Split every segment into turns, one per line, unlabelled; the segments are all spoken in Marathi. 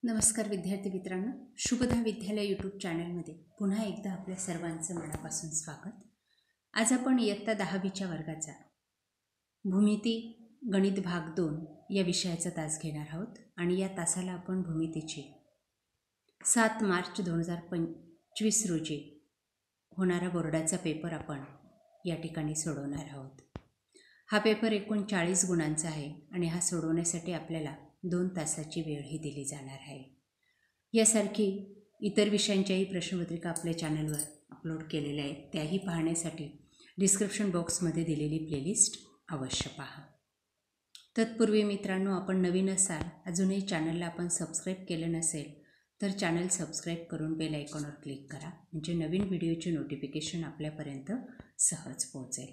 नमस्कार विद्यार्थी मित्रांनो, शुभदा विद्यालय यूट्यूब चॅनलमध्ये पुन्हा एकदा आपल्या सर्वांचं मनापासून स्वागत. आज आपण इयत्ता 10वीच्या वर्गाचा भूमिती गणित भाग 2 या विषयाचा तास घेणार आहोत आणि या तासाला आपण भूमितीची 7 मार्च 2025 रोजी होणारा बोर्डाचा पेपर आपण या ठिकाणी सोडवणार आहोत. हा पेपर एकूण 40 गुणांचा आहे आणि हा सोडवण्यासाठी आपल्याला 2 तासाची वेळही दिली जाणार आहे. यासारखी इतर विषयांच्याही प्रश्नपत्रिका आपल्या चॅनलवर अपलोड केलेल्या आहेत. त्याही पाहण्यासाठी डिस्क्रिप्शन बॉक्समध्ये दिलेली प्लेलिस्ट अवश्य पहा. तत्पूर्वी मित्रांनो, आपण नवीन असाल, अजूनही चॅनलला आपण सबस्क्राईब केलं नसेल तर चॅनल सबस्क्राईब करून बेल आयकॉनवर क्लिक करा, म्हणजे नवीन व्हिडिओची नोटिफिकेशन आपल्यापर्यंत सहज पोहोचेल.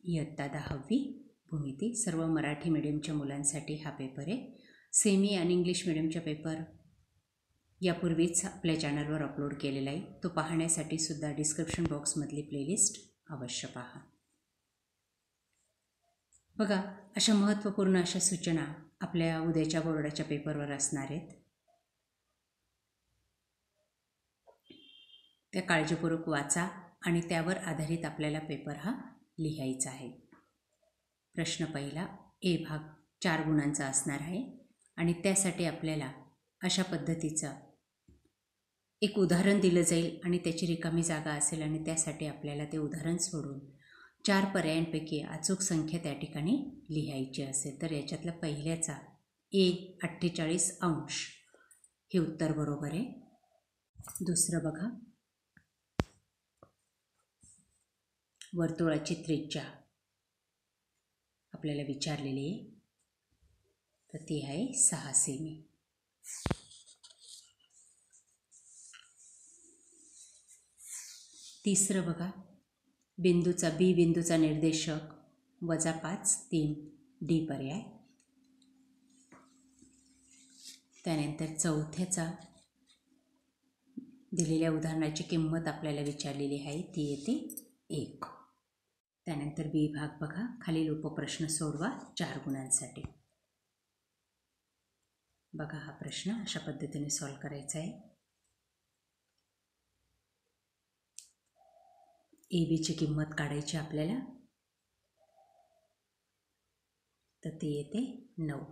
इयत्ता 10वी भूमिती सर्व मराठी मीडियमच्या मुलांसाठी हा पेपर आहे. सेमी आणि इंग्लिश मीडियमचा पेपर यापूर्वीच आपल्या चॅनलवर अपलोड केलेला आहे. तो पाहण्यासाठी सुद्धा डिस्क्रिप्शन बॉक्समधली प्लेलिस्ट अवश्य पहा. बघा, अशा महत्त्वपूर्ण अशा सूचना आपल्या उद्याच्या बोर्डाच्या पेपरवर असणार आहेत. त्या काळजीपूर्वक वाचा आणि त्यावर आधारित आपल्याला पेपर हा लिहायचा आहे. प्रश्न पहिला ए भाग 4 गुणांचा असणार आहे आणि त्यासाठी आपल्याला अशा पद्धतीचं एक उदाहरण दिलं जाईल आणि त्याची रिकामी जागा असेल आणि त्यासाठी आपल्याला ते उदाहरण सोडून 4 पर्यायांपैकी अचूक संख्या त्या ठिकाणी लिहायची असेल. तर याच्यातला पहिल्याचा ए 48 अंश हे उत्तर बरोबर आहे. दुसरं बघा, वर्तुळाची त्रिज्या आपल्याला विचारलेली आहे, तर ती आहे 6 सेमी. तिसरं बघा, बी बिंदूचा निर्देशक -5 3 डी पर्याय. त्यानंतर चौथ्याचा दिलेल्या उदाहरणाची किंमत आपल्याला विचारलेली आहे, ती येते 1. त्यानंतर बी भाग बघा, खालील उपप्रश्न सोडवा 4 गुणांसाठी. बघा, हा प्रश्न अशा पद्धतीने सॉल्व करायचा आहे. ए बीची किंमत काढायची आपल्याला, तर ती येते 9.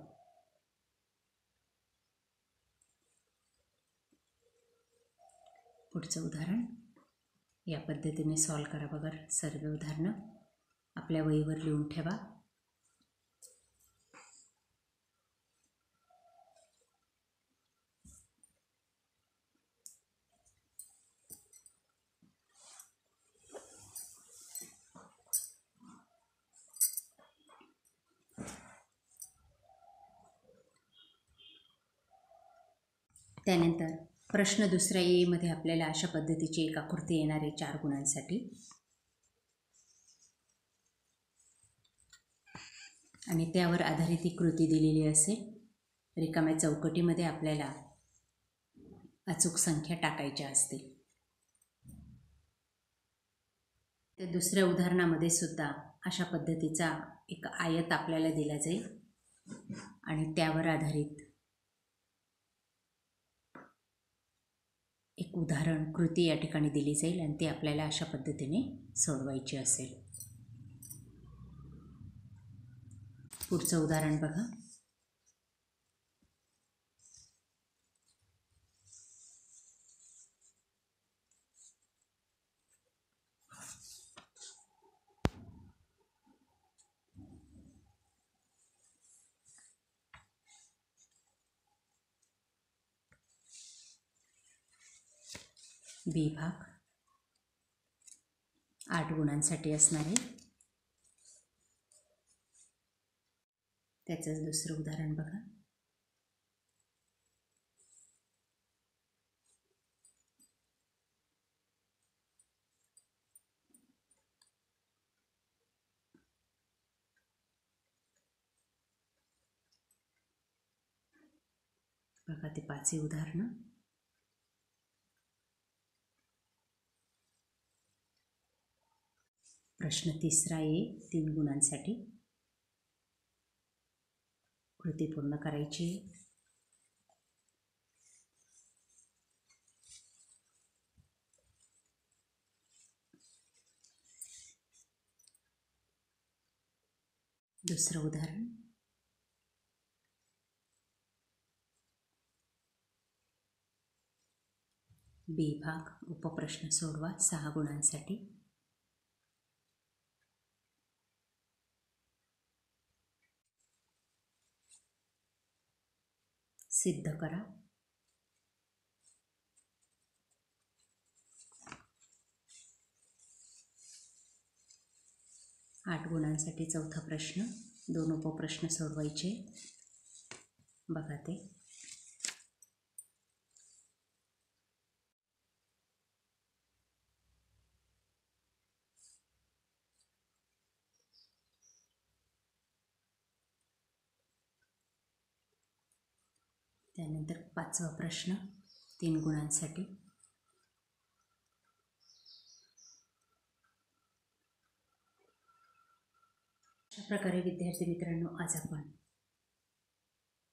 पुढचं उदाहरण या पद्धतीने सॉल्व करा. बघा, सर्व उदाहरणं आपल्या वहीवर लिहून ठेवा. त्यानंतर प्रश्न दुसऱ्या मध्ये आपल्याला अशा पद्धतीची एक आकृती येणार आहे 4 गुणांसाठी आणि त्यावर आधारित ही कृती दिलेली असेल. रिकाम्या चौकटीमध्ये आपल्याला अचूक संख्या टाकायच्या असतील. त्या दुसऱ्या उदाहरणामध्ये सुद्धा अशा पद्धतीचा एक आयत आपल्याला दिला जाईल आणि त्यावर आधारित एक उदाहरण कृती या ठिकाणी दिली जाईल आणि ती आपल्याला अशा पद्धतीने सोडवायची असेल. पुढचं उदाहरण बघा, बी भाग 8 गुणांसाठी असणार आहे. त्याचंच दुसरं उदाहरण बघा. बघा, ते 5 उदाहरणं. प्रश्न तिसरा आहे 3 गुणांसाठी. कृती पूर्ण करायची. दुसरं उदाहरण. बी भाग उपप्रश्न सोडवा 6 गुणांसाठी. सिद्ध करा. आठ गुणांसाठी चौथा प्रश्न. 2 उपप्रश्न सोडवायचे. बघा ते. त्यानंतर 5वा प्रश्न 3 गुणांसाठी. अशा प्रकारे विद्यार्थी मित्रांनो, आज आपण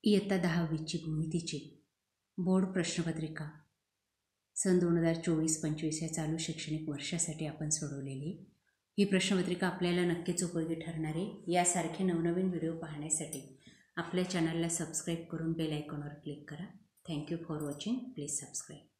इयत्ता 10वीची भूमितीची बोर्ड प्रश्नपत्रिका सन 2024-25 या चालू शैक्षणिक वर्षासाठी आपण सोडवलेली ही प्रश्नपत्रिका आपल्याला नक्कीच उपयोगी ठरणार आहे. यासारखे नवनवीन व्हिडिओ पाहण्यासाठी आपल्या चॅनलला सबस्क्राईब करून बेल आयकॉनवर क्लिक करा. Thank you for watching. Please subscribe.